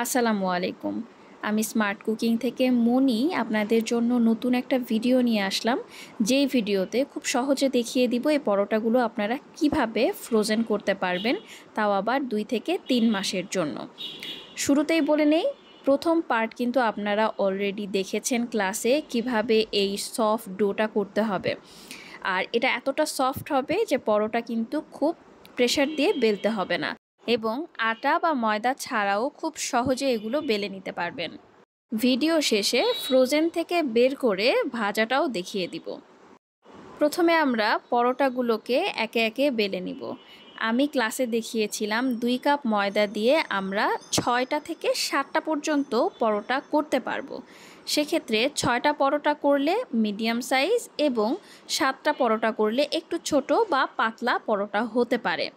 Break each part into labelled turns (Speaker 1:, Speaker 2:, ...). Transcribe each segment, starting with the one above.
Speaker 1: আসসালামু আলাইকুম। আমি স্মার্ট কুকিং থেকে মনি আপনাদের জন্য নতুন একটা ভিডিও নিয়ে আসলাম। যেই ভিডিওতে খুব সহজে দেখিয়ে দিব এই পরোটাগুলো আপনারা কিভাবে ফ্রোজেন করতে পারবেন, তাও আবার 2 থেকে 3 মাসের জন্য। শুরুতেই বলে নেই, প্রথম পার্ট কিন্তু আপনারা অলরেডি দেখেছেন ক্লাসে কিভাবে এই সফট ডোটা করতে হবে। আর এটা এতটা সফট হবে যে পরোটা কিন্তু খুব প্রেসার দিয়ে বেলতে হবে না, এবং আটা বা ময়দা ছাড়াও খুব সহজে এগুলো বেলে নিতে পারবেন। ভিডিও শেষে ফ্রোজেন থেকে বের করে ভাজাটাও দেখিয়ে দিব। প্রথমে আমরা পরোটাগুলোকে একে একে বেলে নিব। আমি ক্লাসে দেখিয়েছিলাম 2 কাপ ময়দা দিয়ে আমরা 6টা থেকে 7টা পর্যন্ত পরোটা করতে পারবো। সেক্ষেত্রে 6টা পরোটা করলে মিডিয়াম সাইজ এবং 7টা পরোটা করলে একটু ছোট বা পাতলা পরোটা হতে পারে।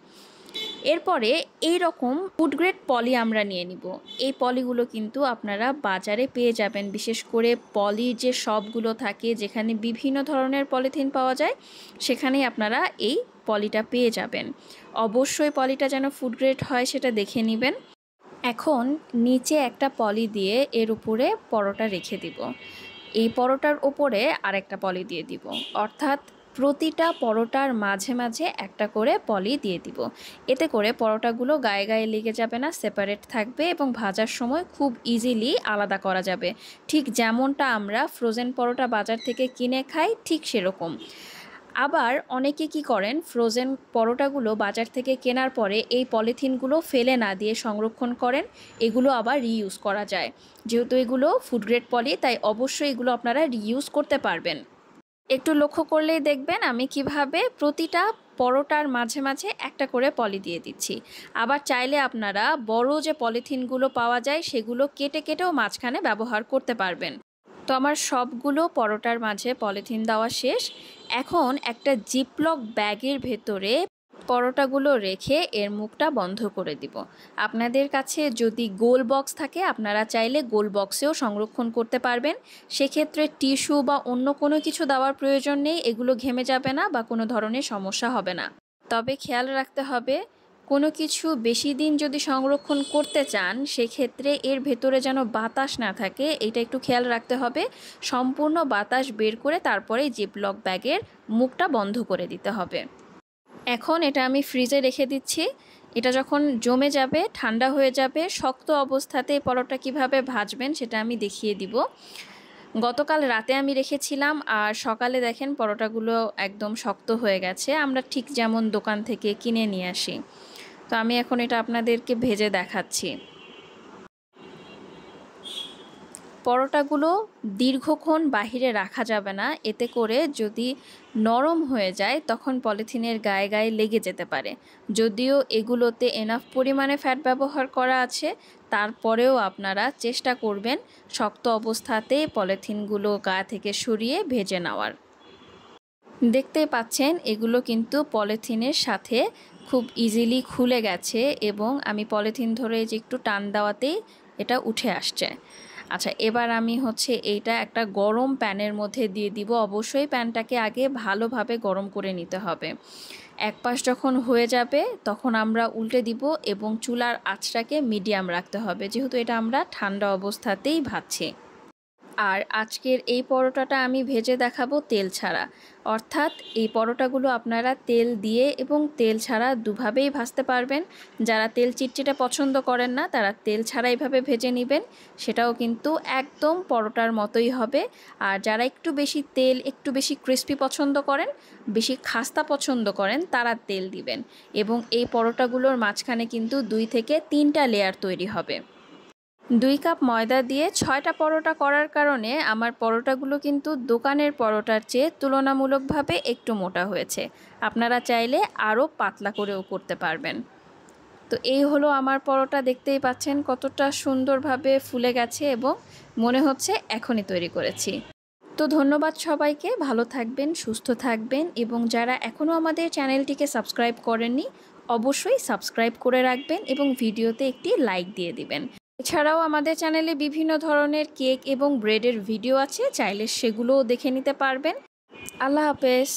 Speaker 1: এরপরে এই রকম ফুড গ্রেড পলি আমরা নিয়ে নিব। এই পলিগুলো কিন্তু আপনারা বাজারে পেয়ে যাবেন, বিশেষ করে পলির যে শপগুলো থাকে যেখানে বিভিন্ন ধরনের পলিথিন পাওয়া যায়, সেখানেই আপনারা এই পলিটা পেয়ে যাবেন। অবশ্যই পলিটা যেন ফুড গ্রেড হয় সেটা দেখে নেবেন। এখন নিচে একটা পলি দিয়ে এর উপরে পরোটা রেখে দিব। এই পরোটার ওপরে আরেকটা পলি দিয়ে দিব, অর্থাৎ প্রতিটা পরোটার মাঝে মাঝে একটা করে পলি দিয়ে দিব। এতে করে পরোটাগুলো গায়ে গায়ে লেগে যাবে না, সেপারেট থাকবে এবং ভাজার সময় খুব ইজিলি আলাদা করা যাবে। ঠিক যেমনটা আমরা ফ্রোজেন পরোটা বাজার থেকে কিনে খাই, ঠিক সেরকম। আবার অনেকে কি করেন, ফ্রোজেন পরোটাগুলো বাজার থেকে কেনার পরে এই পলিথিনগুলো ফেলে না দিয়ে সংরক্ষণ করেন। এগুলো আবার রিইউজ করা যায়। যেহেতু এগুলো ফুড গ্রেড পলি, তাই অবশ্যই এগুলো আপনারা রিইউজ করতে পারবেন। একটু লক্ষ্য করলেই দেখবেন আমি কিভাবে প্রতিটা পরোটার মাঝে মাঝে একটা করে পলি দিয়ে দিচ্ছি। আবার চাইলে আপনারা বড় যে পলিথিনগুলো পাওয়া যায় সেগুলো কেটে কেটেও মাঝখানে ব্যবহার করতে পারবেন। তো আমার সবগুলো পরোটার মাঝে পলিথিন দেওয়া শেষ। এখন একটা জিপলক ব্যাগের ভেতরে পরোটাগুলো রেখে এর মুখটা বন্ধ করে দিব। আপনাদের কাছে যদি গোল বক্স থাকে আপনারা চাইলে গোল বক্সেও সংরক্ষণ করতে পারবেন। সেক্ষেত্রে টিস্যু বা অন্য কোনো কিছু দেওয়ার প্রয়োজন নেই, এগুলো ঘেমে যাবে না বা কোনো ধরনের সমস্যা হবে না। তবে খেয়াল রাখতে হবে, কোনো কিছু বেশি দিন যদি সংরক্ষণ করতে চান সেক্ষেত্রে এর ভেতরে যেন বাতাস না থাকে, এটা একটু খেয়াল রাখতে হবে। সম্পূর্ণ বাতাস বের করে তারপরে জিপলক ব্যাগের মুখটা বন্ধ করে দিতে হবে। এখন এটা আমি ফ্রিজে রেখে দিচ্ছি। এটা যখন জমে যাবে, ঠান্ডা হয়ে যাবে, শক্ত অবস্থাতে পরোটা কিভাবে ভাজবেন সেটা আমি দেখিয়ে দিব। গতকাল রাতে আমি রেখেছিলাম, আর সকালে দেখেন পরোটাগুলো একদম শক্ত হয়ে গেছে, আমরা ঠিক যেমন দোকান থেকে কিনে নিয়ে আসি। তো আমি এখন এটা আপনাদেরকে ভেজে দেখাচ্ছি। পরোটাগুলো দীর্ঘক্ষণ বাহিরে রাখা যাবে না, এতে করে যদি নরম হয়ে যায় তখন পলিথিনের গায়ে গায়ে লেগে যেতে পারে। যদিও এগুলোতে এনাফ পরিমাণে ফ্যাট ব্যবহার করা আছে, তারপরেও আপনারা চেষ্টা করবেন শক্ত অবস্থাতে পলিথিনগুলো গা থেকে সরিয়ে ভেজে নেওয়ার। দেখতেই পাচ্ছেন এগুলো কিন্তু পলিথিনের সাথে খুব ইজিলি খুলে গেছে, এবং আমি পলিথিন ধরে যে একটু টান দেওয়াতেই এটা উঠে আসছে। আচ্ছা, এবার আমি এইটা একটা গরম প্যানের মধ্যে দিয়ে দিব। অবশ্যই প্যানটাকে আগে ভালোভাবে গরম করে নিতে হবে। এক পাশ যখন হয়ে যাবে তখন আমরা উল্টে দিব, এবং চুলার আঁচটাকে মিডিয়াম রাখতে হবে, যেহেতু এটা আমরা ঠান্ডা অবস্থাতেই ভাজছি। আর আজকের এই পরোটাটা আমি ভেজে দেখাবো তেল ছাড়া, অর্থাৎ এই পরোটাগুলো আপনারা তেল দিয়ে এবং তেল ছাড়া দুভাবেই ভাজতে পারবেন। যারা তেল চিটচিটে পছন্দ করেন না তারা তেল ছাড়া এইভাবে ভেজে নেবেন, সেটাও কিন্তু একদম পরোটার মতোই হবে। আর যারা একটু বেশি তেল, একটু বেশি ক্রিস্পি পছন্দ করেন, বেশি খাস্তা পছন্দ করেন, তারা তেল দিবেন। এবং এই পরোটাগুলোর মাঝখানে কিন্তু 2 থেকে 3টা লেয়ার তৈরি হবে। 2 কাপ ময়দা দিয়ে 6টা পরোটা করার কারণে আমার পরোটাগুলো কিন্তু দোকানের পরোটার চেয়ে তুলনামূলকভাবে একটু মোটা হয়েছে। আপনারা চাইলে আরও পাতলা করেও করতে পারবেন। তো এই হলো আমার পরোটা, দেখতেই পাচ্ছেন কতটা সুন্দরভাবে ফুলে গেছে এবং মনে হচ্ছে এখনই তৈরি করেছি। তো ধন্যবাদ সবাইকে, ভালো থাকবেন, সুস্থ থাকবেন, এবং যারা এখনও আমাদের চ্যানেলটিকে সাবস্ক্রাইব করেননি অবশ্যই সাবস্ক্রাইব করে রাখবেন এবং ভিডিওতে একটি লাইক দিয়ে দিবেন। এছাড়াও আমাদের চ্যানেলে বিভিন্ন ধরনের কেক এবং ব্রেডের ভিডিও আছে, চাইলে সেগুলোও দেখে নিতে পারবেন। আল্লাহ হাফেজ।